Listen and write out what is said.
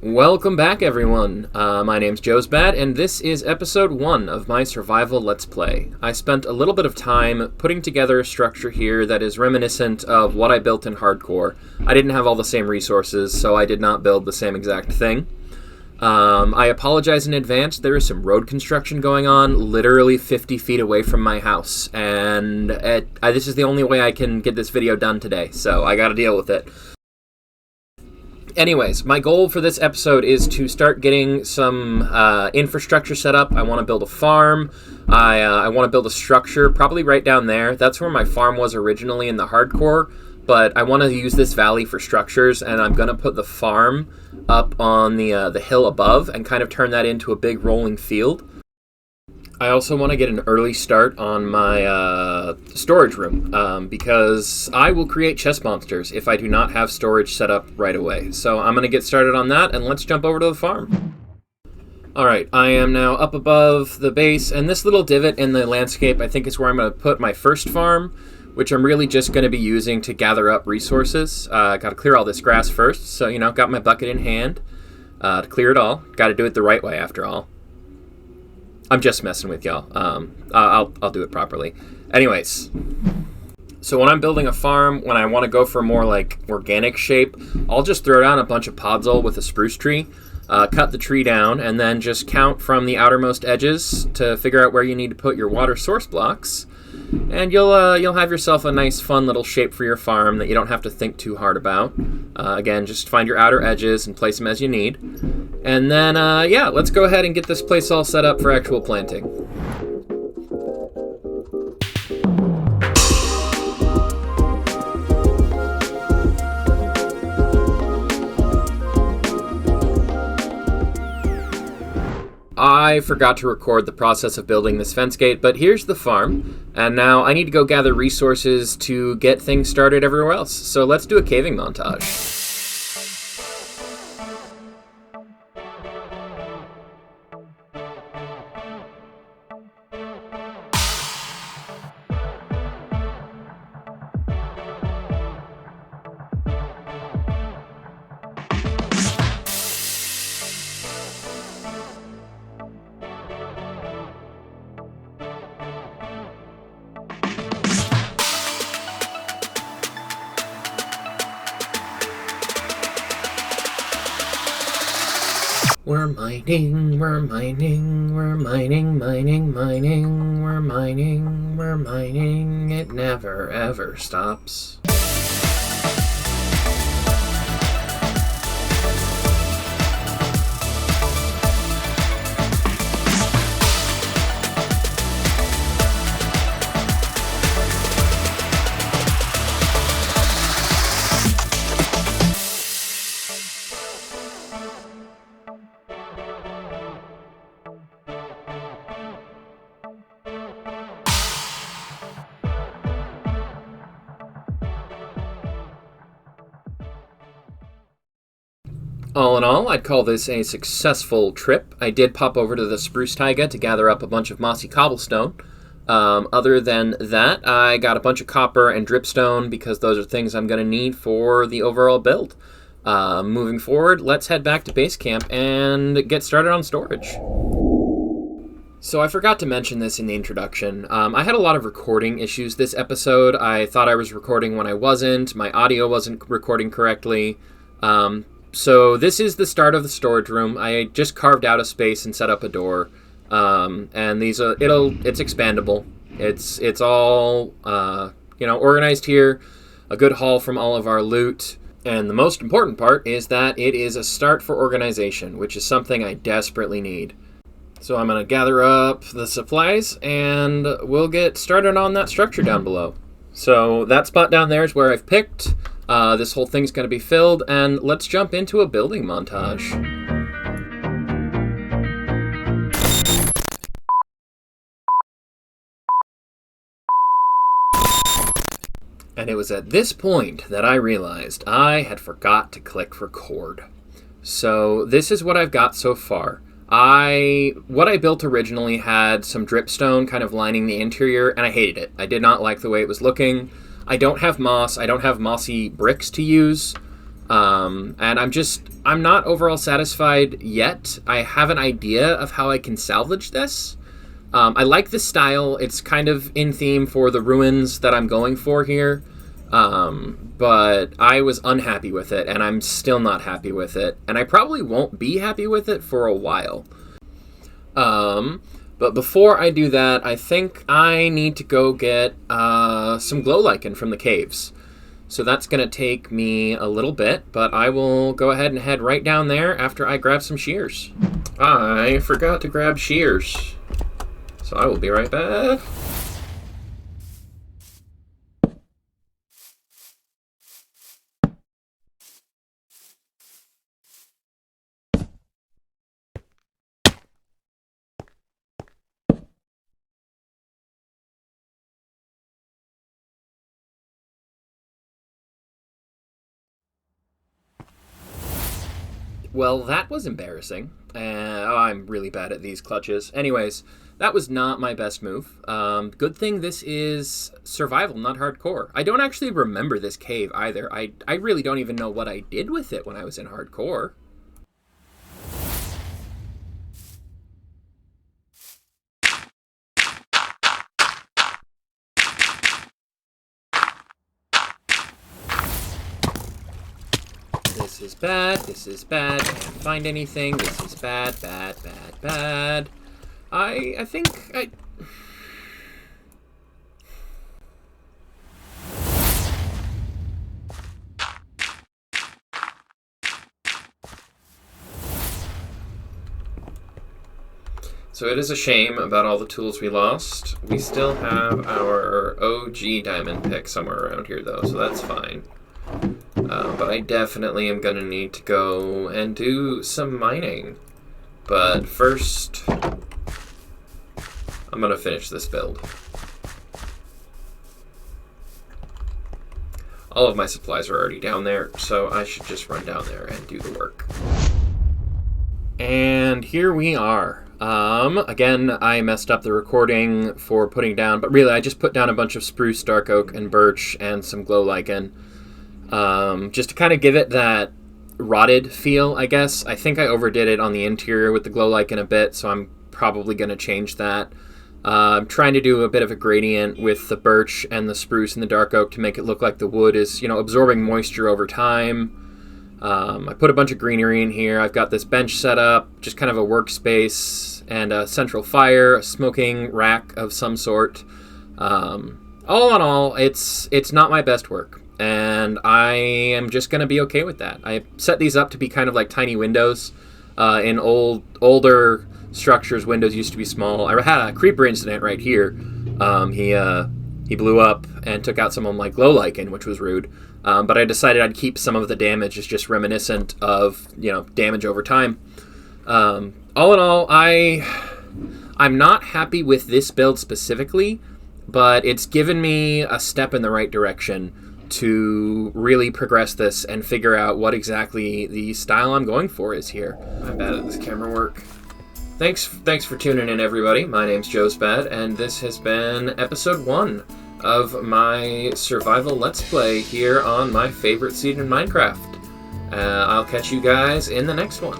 Welcome back, everyone. My name's Joesbat, and this is episode 1 of my survival Let's Play. I spent a little bit of time putting together a structure here that is reminiscent of what I built in Hardcore. I didn't have all the same resources, so I did not build the same exact thing. I apologize in advance. There is some road construction going on literally 50 feet away from my house, and this is the only way I can get this video done today, so I gotta deal with it. Anyways, my goal for this episode is to start getting some infrastructure set up. I want to build a farm. I want to build a structure, probably right down there. That's where my farm was originally in the Hardcore, but I want to use this valley for structures, and I'm going to put the farm up on the hill above and kind of turn that into a big rolling field. I also want to get an early start on my storage room, because I will create chest monsters if I do not have storage set up right away. So I'm going to get started on that, and let's jump over to the farm. Alright, I am now up above the base, and this little divot in the landscape I think is where I'm going to put my first farm, which I'm really just going to be using to gather up resources. Got to clear all this grass first, so, got my bucket in hand to clear it all. Got to do it the right way, after all. I'm just messing with y'all. I'll do it properly. Anyways, so when I'm building a farm, when I want to go for a more organic shape, I'll just throw down a bunch of podzol with a spruce tree, cut the tree down, and then just count from the outermost edges to figure out where you need to put your water source blocks, and you'll have yourself a nice, fun little shape for your farm that you don't have to think too hard about. Again, just find your outer edges and place them as you need. And then, let's go ahead and get this place all set up for actual planting. I forgot to record the process of building this fence gate, but here's the farm, and now I need to go gather resources to get things started everywhere else. So let's do a caving montage. We're mining, we're mining, we're mining, we're mining, we're mining, it never ever stops. All in all, I'd call this a successful trip. I did pop over to the spruce taiga to gather up a bunch of mossy cobblestone. Other than that, I got a bunch of copper and dripstone because those are things I'm going to need for the overall build. Moving forward, let's head back to base camp and get started on storage. So I forgot to mention this in the introduction. I had a lot of recording issues this episode. I thought I was recording when I wasn't. My audio wasn't recording correctly. So this is the start of the storage room. I just carved out a space and set up a door, and it's expandable. It's all organized here. A good haul from all of our loot, and the most important part is that it is a start for organization, which is something I desperately need. So I'm gonna gather up the supplies, and we'll get started on that structure down below. So that spot down there is where I've picked. This whole thing's going to be filled, and let's jump into a building montage. And it was at this point that I realized I had forgot to click record. So this is what I've got so far. What I built originally had some dripstone kind of lining the interior, and I hated it. I did not like the way it was looking. I don't have moss. I don't have mossy bricks to use. And I'm not overall satisfied yet. I have an idea of how I can salvage this. I like the style. It's kind of in theme for the ruins that I'm going for here. But I was unhappy with it, and I'm still not happy with it. And I probably won't be happy with it for a while. But before I do that, I think I need to go get some glow lichen from the caves. So that's going to take me a little bit, but I will go ahead and head right down there after I grab some shears. I forgot to grab shears. So I will be right back. Well, that was embarrassing. I'm really bad at these clutches. Anyways, that was not my best move. Good thing this is survival, not hardcore. I don't actually remember this cave either. I really don't even know what I did with it when I was in hardcore. This is bad, this is bad, can't find anything, this is bad, bad, bad, bad. I think I... So it is a shame about all the tools we lost. We still have our OG diamond pick somewhere around here though, so that's fine. But I definitely am going to need to go and do some mining. But first, I'm going to finish this build. All of my supplies are already down there, so I should just run down there and do the work. And here we are. Again, I messed up the recording for putting down, but really I just put down a bunch of spruce, dark oak, and birch, and some glow lichen. Just to kind of give it that rotted feel, I guess. I think I overdid it on the interior with the glow lichen a bit, so I'm probably going to change that. I'm trying to do a bit of a gradient with the birch and the spruce and the dark oak to make it look like the wood is, absorbing moisture over time. I put a bunch of greenery in here. I've got this bench set up, just kind of a workspace, and a central fire, a smoking rack of some sort. All in all, it's not my best work. And I am just going to be okay with that. I set these up to be kind of like tiny windows. In older structures, windows used to be small. I had a creeper incident right here. He blew up and took out some of my glow lichen, which was rude. But I decided I'd keep some of the damage as just reminiscent of, damage over time. All in all, I'm not happy with this build specifically, but it's given me a step in the right direction to really progress this and figure out what exactly the style I'm going for is here. I'm bad at this camera work. Thanks for tuning in, everybody. My name's Joe Spad, and this has been episode 1 of my survival Let's Play here on my favorite seed in Minecraft. I'll catch you guys in the next one.